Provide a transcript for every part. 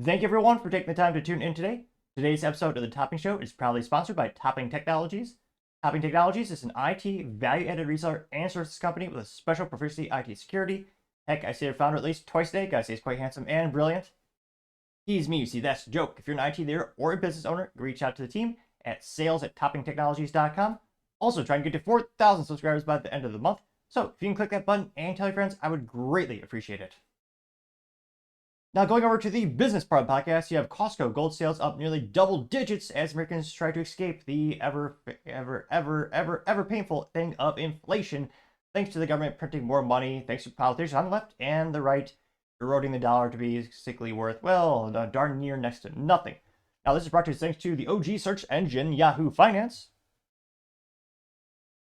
Thank you everyone for taking the time to tune in today. Today's episode of The Topping Show is proudly sponsored by Topping Technologies. Topping Technologies is an IT value-added reseller and services company with a special proficiency IT security. Heck, I see their founder at least twice a day. Guys, he's quite handsome and brilliant. He's me, you see, that's the joke. If you're an IT leader or a business owner, reach out to the team at sales@toppingtechnologies.com. Also, trying to get to 4,000 subscribers by the end of the month. So if you can click that button and tell your friends, I would greatly appreciate it. Now, going over to the business part of the podcast, you have Costco gold sales up nearly double digits as Americans try to escape the ever painful thing of inflation, thanks to the government printing more money, thanks to politicians on the left and the right eroding the dollar to be basically worth, well, darn near next to nothing. Now, this is brought to you thanks to the OG search engine Yahoo Finance.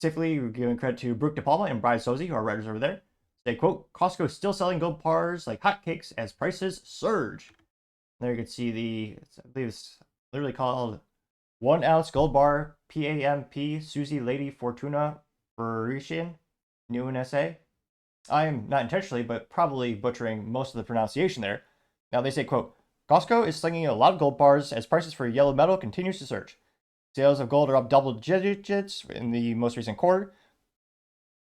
Specifically, we're giving credit to Brooke DePalma and Brian Sozi, who are writers over there. They quote, Costco is still selling gold bars like hotcakes as prices surge. There you can see I believe it's literally called 1 ounce gold bar PAMP Susie Lady Fortuna Parisian, new in SA. I am not intentionally, but probably butchering most of the pronunciation there. Now they say, quote, Costco is slinging a lot of gold bars as prices for yellow metal continues to surge. Sales of gold are up double digits in the most recent quarter.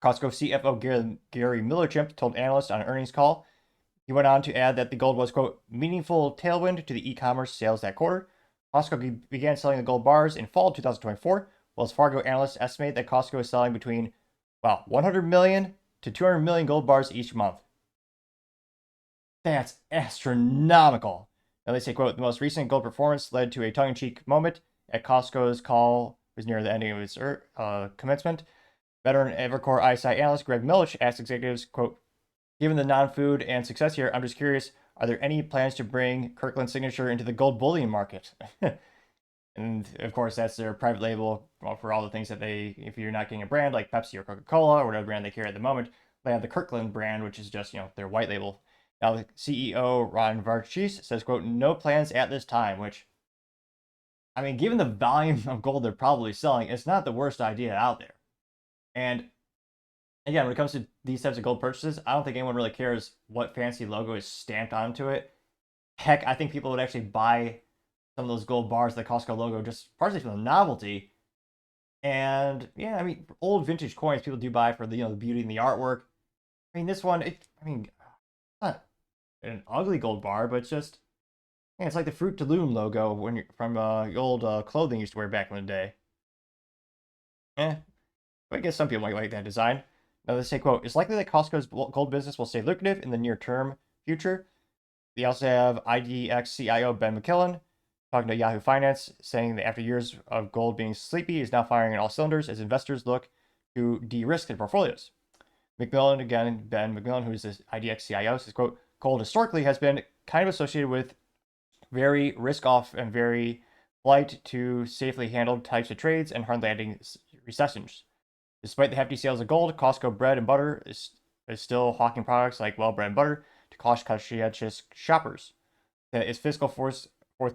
Costco CFO Gary Millerchip told analysts on an earnings call. He went on to add that the gold was, quote, meaningful tailwind to the e-commerce sales that quarter. Costco began selling the gold bars in fall 2024. Wells Fargo analysts estimate that Costco is selling between, 100 million to 200 million gold bars each month. That's astronomical. Now they say, quote, the most recent gold performance led to a tongue-in-cheek moment at Costco's call was near the ending of its commencement. Veteran Evercore ISI analyst Greg Milch asked executives, quote, given the non-food and success here, I'm just curious, are there any plans to bring Kirkland's signature into the gold bullion market? And of course, that's their private label for all the things that if you're not getting a brand like Pepsi or Coca-Cola or whatever brand they carry at the moment, they have the Kirkland brand, which is just, their white label. Now, the CEO, Ron Varchis, says, quote, no plans at this time, which, given the volume of gold they're probably selling, it's not the worst idea out there. And again, when it comes to these types of gold purchases, I don't think anyone really cares what fancy logo is stamped onto it. Heck, I think people would actually buy some of those gold bars, the Costco logo, just partially for the novelty. And yeah, old vintage coins people do buy for the the beauty and the artwork. This one, it's not an ugly gold bar, but it's just, it's like the Fruit de Loom logo when you're from old clothing you used to wear back in the day. I guess some people might like that design. Now they say, quote, it's likely that Costco's gold business will stay lucrative in the near-term future. They also have IDX CIO Ben McKillen talking to Yahoo Finance, saying that after years of gold being sleepy, is now firing on all cylinders as investors look to de-risk their portflios. McMillan, again, Ben McMillan, who's the IDX CIO, says, quote, gold historically has been kind of associated with very risk-off and very light to safely handled types of trades and hard-landing recessions. Despite the hefty sales of gold, Costco bread and butter is still hawking products like bread and butter to cost-conscientious shoppers. Its fiscal fourth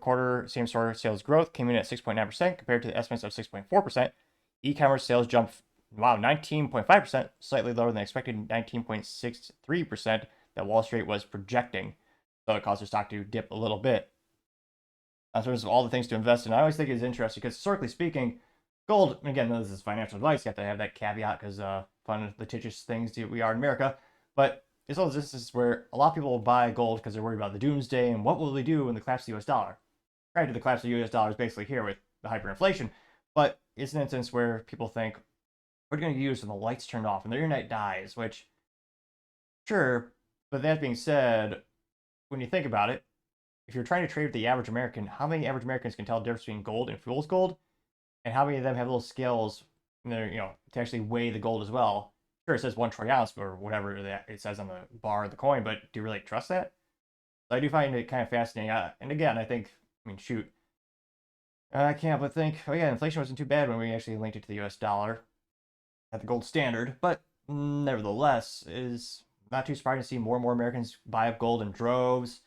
quarter same-store sales growth came in at 6.9% compared to the estimates of 6.4%. E-commerce sales jumped, 19.5%, slightly lower than expected 19.63% that Wall Street was projecting. So it caused the stock to dip a little bit. In terms of all the things to invest in, I always think it's interesting because historically speaking, gold, again, this is financial advice. You have to have that caveat because fun, litigious things we are in America. But it's all this is where a lot of people will buy gold because they're worried about the doomsday and what will they do when the collapse of the U.S. dollar. Granted, the collapse of the U.S. dollar is basically here with the hyperinflation, but it's an instance where people think, what are you going to use when the lights turn off and the internet dies? Which, sure, but that being said, when you think about it, if you're trying to trade with the average American, how many average Americans can tell the difference between gold and fool's gold? And how many of them have little scales in their, to actually weigh the gold as well? Sure, it says 1 troy ounce or whatever it says on the bar of the coin, but do you really trust that? So I do find it kind of fascinating. And again, I think, shoot, I can't but think, inflation wasn't too bad when we actually linked it to the US dollar at the gold standard, but nevertheless, it is not too surprising to see more and more Americans buy up gold in droves,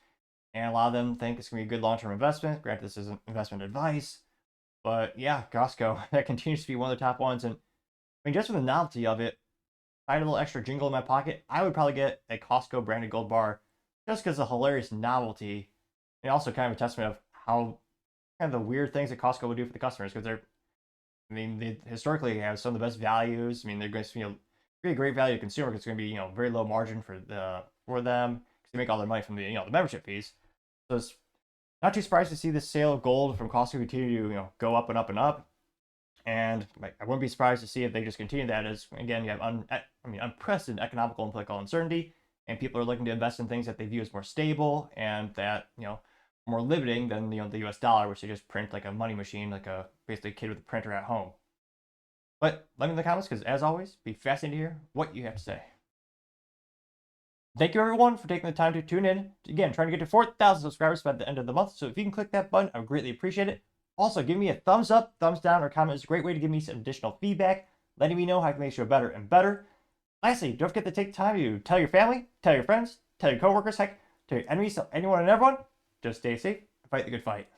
and a lot of them think it's going to be a good long-term investment. Granted, this isn't investment advice. But yeah, Costco, that continues to be one of the top ones. And just for the novelty of it, if I had a little extra jingle in my pocket, I would probably get a Costco branded gold bar just because of the hilarious novelty and also kind of a testament of how kind of the weird things that Costco will do for the customers, because they historically have some of the best values. I mean, they're going to be a great value to consumer because it's going to be very low margin for them because they make all their money from the membership fees. So it's not too surprised to see the sale of gold from Costco continue to go up and up and up. And I wouldn't be surprised to see if they just continue that, as again you have unprecedented economical and political uncertainty, and people are looking to invest in things that they view as more stable and that more limiting than the U.S. dollar, which they just print like a money machine, like basically a kid with a printer at home. But let me in the comments, because as always, be fascinated to hear what you have to say. Thank you everyone for taking the time to tune in. Again, trying to get to 4,000 subscribers by the end of the month, so if you can click that button, I would greatly appreciate it. Also, give me a thumbs up, thumbs down, or comment is a great way to give me some additional feedback, letting me know how I can make the show better and better. Lastly, don't forget to take time to tell your family, tell your friends, tell your coworkers, heck, tell your enemies, tell anyone and everyone. Just stay safe and fight the good fight.